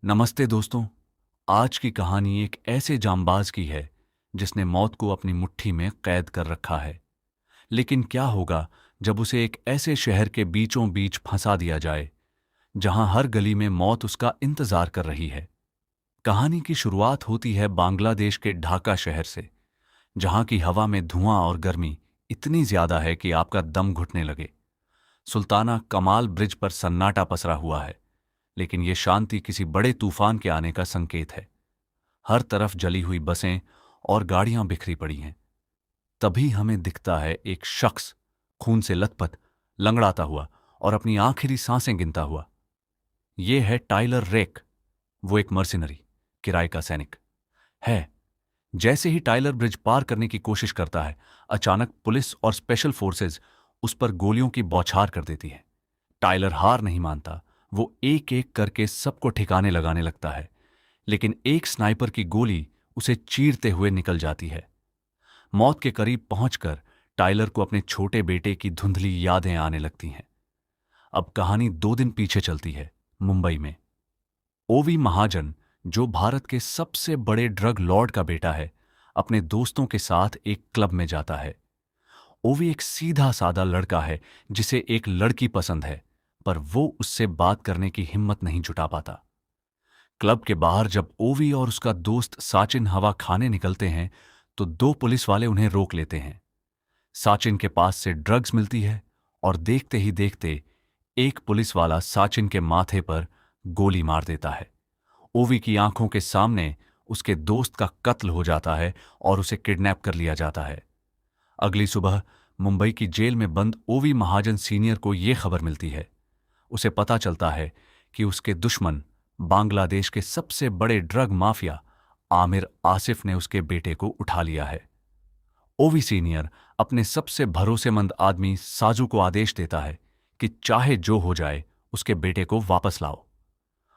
नमस्ते दोस्तों। आज की कहानी एक ऐसे जांबाज की है जिसने मौत को अपनी मुट्ठी में कैद कर रखा है। लेकिन क्या होगा जब उसे एक ऐसे शहर के बीचों बीच फंसा दिया जाए जहां हर गली में मौत उसका इंतजार कर रही है। कहानी की शुरुआत होती है बांग्लादेश के ढाका शहर से, जहां की हवा में धुआं और गर्मी इतनी ज्यादा है कि आपका दम घुटने लगे। सुल्ताना कमाल ब्रिज पर सन्नाटा पसरा हुआ है, लेकिन यह शांति किसी बड़े तूफान के आने का संकेत है। हर तरफ जली हुई बसें और गाड़ियां बिखरी पड़ी हैं। तभी हमें दिखता है एक शख्स, खून से लथपथ, लंगड़ाता हुआ और अपनी आखिरी सांसें गिनता हुआ। यह है टाइलर रेक। वो एक मर्सिनरी, किराए का सैनिक है। जैसे ही टाइलर ब्रिज पार करने की कोशिश करता है, अचानक पुलिस और स्पेशल फोर्सेज उस पर गोलियों की बौछार कर देती है। टाइलर हार नहीं मानता। वो एक एक करके सबको ठिकाने लगाने लगता है, लेकिन एक स्नाइपर की गोली उसे चीरते हुए निकल जाती है। मौत के करीब पहुंचकर टाइलर को अपने छोटे बेटे की धुंधली यादें आने लगती हैं। अब कहानी 2 दिन पीछे चलती है, मुंबई में। ओवी महाजन, जो भारत के सबसे बड़े ड्रग लॉर्ड का बेटा है, अपने दोस्तों के साथ एक क्लब में जाता है। ओवी एक सीधा साधा लड़का है जिसे एक लड़की पसंद है, पर वो उससे बात करने की हिम्मत नहीं जुटा पाता। क्लब के बाहर जब ओवी और उसका दोस्त साचिन हवा खाने निकलते हैं तो 2 पुलिस वाले उन्हें रोक लेते हैं। साचिन के पास से ड्रग्स मिलती है और देखते ही देखते एक पुलिस वाला साचिन के माथे पर गोली मार देता है। ओवी की आंखों के सामने उसके दोस्त का कत्ल हो जाता है और उसे किडनैप कर लिया जाता है। अगली सुबह मुंबई की जेल में बंद ओवी महाजन सीनियर को यह खबर मिलती है। उसे पता चलता है कि उसके दुश्मन, बांग्लादेश के सबसे बड़े ड्रग माफिया आमिर आसिफ ने उसके बेटे को उठा लिया है। ओवी सीनियर अपने सबसे भरोसेमंद आदमी साजू को आदेश देता है कि चाहे जो हो जाए उसके बेटे को वापस लाओ।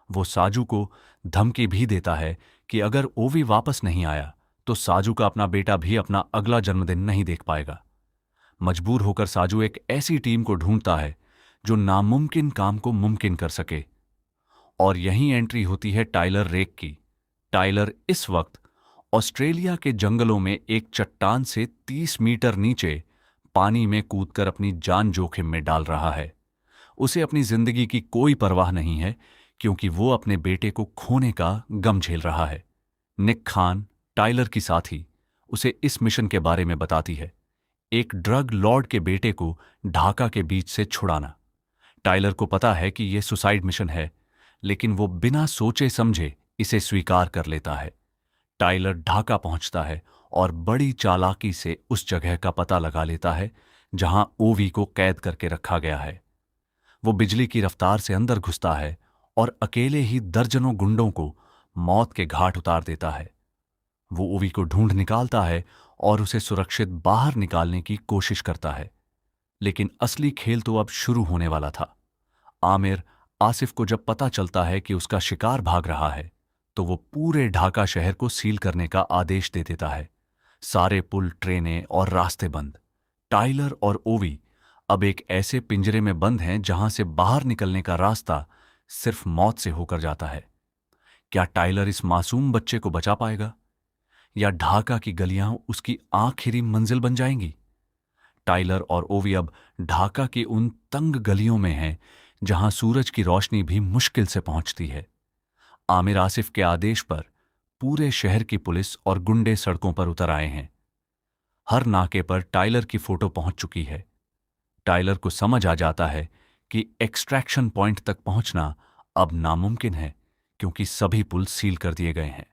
वो साजू को धमकी भी देता है कि अगर ओवी वापस नहीं आया तो साजू का अपना बेटा भी अपना अगला जन्मदिन नहीं देख पाएगा। मजबूर होकर साजू एक ऐसी टीम को ढूंढता है जो नामुमकिन काम को मुमकिन कर सके। और यहीं एंट्री होती है टाइलर रेक की। टाइलर इस वक्त ऑस्ट्रेलिया के जंगलों में एक चट्टान से 30 मीटर नीचे पानी में कूदकर अपनी जान जोखिम में डाल रहा है। उसे अपनी जिंदगी की कोई परवाह नहीं है, क्योंकि वो अपने बेटे को खोने का गम झेल रहा है। निक खान, टाइलर की साथी, उसे इस मिशन के बारे में बताती है, एक ड्रग लॉर्ड के बेटे को ढाका के बीच से छुड़ाना। टाइलर को पता है कि यह सुसाइड मिशन है, लेकिन वो बिना सोचे समझे इसे स्वीकार कर लेता है। टाइलर ढाका पहुंचता है और बड़ी चालाकी से उस जगह का पता लगा लेता है जहां ओवी को कैद करके रखा गया है। वो बिजली की रफ्तार से अंदर घुसता है और अकेले ही दर्जनों गुंडों को मौत के घाट उतार देता है। वो ओवी को ढूंढ निकालता है और उसे सुरक्षित बाहर निकालने की कोशिश करता है। लेकिन असली खेल तो अब शुरू होने वाला था। आमिर आसिफ को जब पता चलता है कि उसका शिकार भाग रहा है, तो वो पूरे ढाका शहर को सील करने का आदेश दे देता है। सारे पुल, ट्रेनें और रास्ते बंद। टाइलर और ओवी अब एक ऐसे पिंजरे में बंद हैं जहां से बाहर निकलने का रास्ता सिर्फ मौत से होकर जाता है। क्या टाइलर इस मासूम बच्चे को बचा पाएगा, या ढाका की गलियां उसकी आखिरी मंजिल बन जाएंगी? टाइलर और ओवी अब ढाका की उन तंग गलियों में हैं जहां सूरज की रोशनी भी मुश्किल से पहुंचती है। आमिर आसिफ के आदेश पर पूरे शहर की पुलिस और गुंडे सड़कों पर उतर आए हैं। हर नाके पर टाइलर की फोटो पहुंच चुकी है। टाइलर को समझ आ जाता है कि एक्सट्रैक्शन पॉइंट तक पहुंचना अब नामुमकिन है, क्योंकि सभी पुल सील कर दिए गए हैं।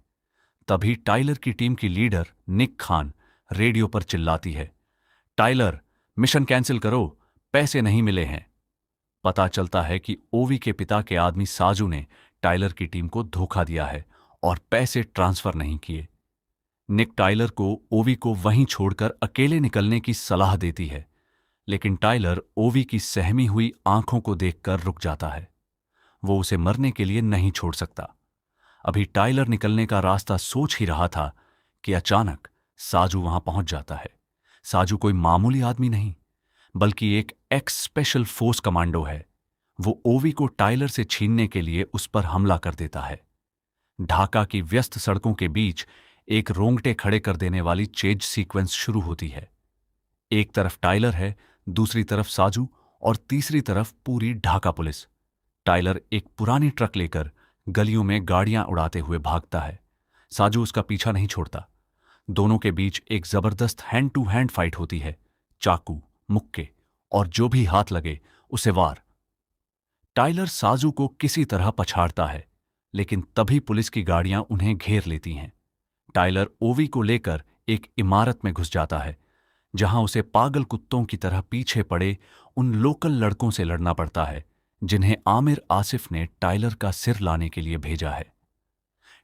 तभी टाइलर की टीम की लीडर निक खान रेडियो पर चिल्लाती है, टाइलर, मिशन कैंसिल करो, पैसे नहीं मिले हैं। पता चलता है कि ओवी के पिता के आदमी साजू ने टाइलर की टीम को धोखा दिया है और पैसे ट्रांसफर नहीं किए। निक टाइलर को ओवी को वहीं छोड़कर अकेले निकलने की सलाह देती है, लेकिन टाइलर ओवी की सहमी हुई आंखों को देखकर रुक जाता है। वो उसे मरने के लिए नहीं छोड़ सकता। अभी टाइलर निकलने का रास्ता सोच ही रहा था कि अचानक साजू वहां पहुंच जाता है। साजू कोई मामूली आदमी नहीं, बल्कि एक एक्स स्पेशल फोर्स कमांडो है। वो ओवी को टाइलर से छीनने के लिए उस पर हमला कर देता है। ढाका की व्यस्त सड़कों के बीच एक रोंगटे खड़े कर देने वाली चेज सीक्वेंस शुरू होती है। एक तरफ टाइलर है, दूसरी तरफ साजू और तीसरी तरफ पूरी ढाका पुलिस। टाइलर एक पुरानी ट्रक लेकर गलियों में गाड़ियां उड़ाते हुए भागता है। साजू उसका पीछा नहीं छोड़ता। दोनों के बीच एक जबरदस्त हैंड टू हैंड फाइट होती है। चाकू, मुक्के और जो भी हाथ लगे उसे वार। टाइलर साजू को किसी तरह पछाड़ता है, लेकिन तभी पुलिस की गाड़ियां उन्हें घेर लेती हैं। टाइलर ओवी को लेकर एक इमारत में घुस जाता है, जहां उसे पागल कुत्तों की तरह पीछे पड़े उन लोकल लड़कों से लड़ना पड़ता है जिन्हें आमिर आसिफ ने टाइलर का सिर लाने के लिए भेजा है।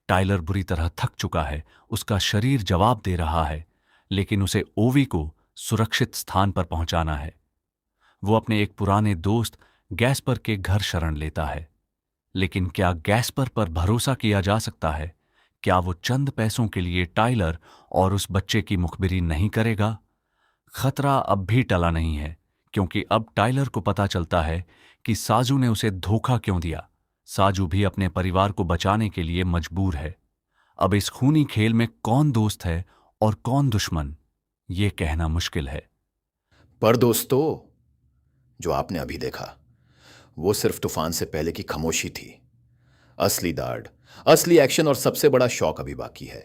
टाइलर बुरी तरह थक चुका है, उसका शरीर जवाब दे रहा है, लेकिन उसे ओवी को सुरक्षित स्थान पर पहुंचाना है। वो अपने एक पुराने दोस्त गैस्पर के घर शरण लेता है। लेकिन क्या गैस्पर पर भरोसा किया जा सकता है? क्या वो चंद पैसों के लिए टाइलर और उस बच्चे की मुखबिरी नहीं करेगा? खतरा अब भी टला नहीं है, क्योंकि अब टाइलर को पता चलता है कि साजू ने उसे धोखा क्यों दिया। साजू भी अपने परिवार को बचाने के लिए मजबूर है। अब इस खूनी खेल में कौन दोस्त है और कौन दुश्मन, ये कहना मुश्किल है। पर दोस्तों, जो आपने अभी देखा वो सिर्फ तूफान से पहले की खामोशी थी। असली दाढ़, असली एक्शन और सबसे बड़ा शौक अभी बाकी है।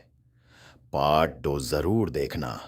पार्ट 2 जरूर देखना।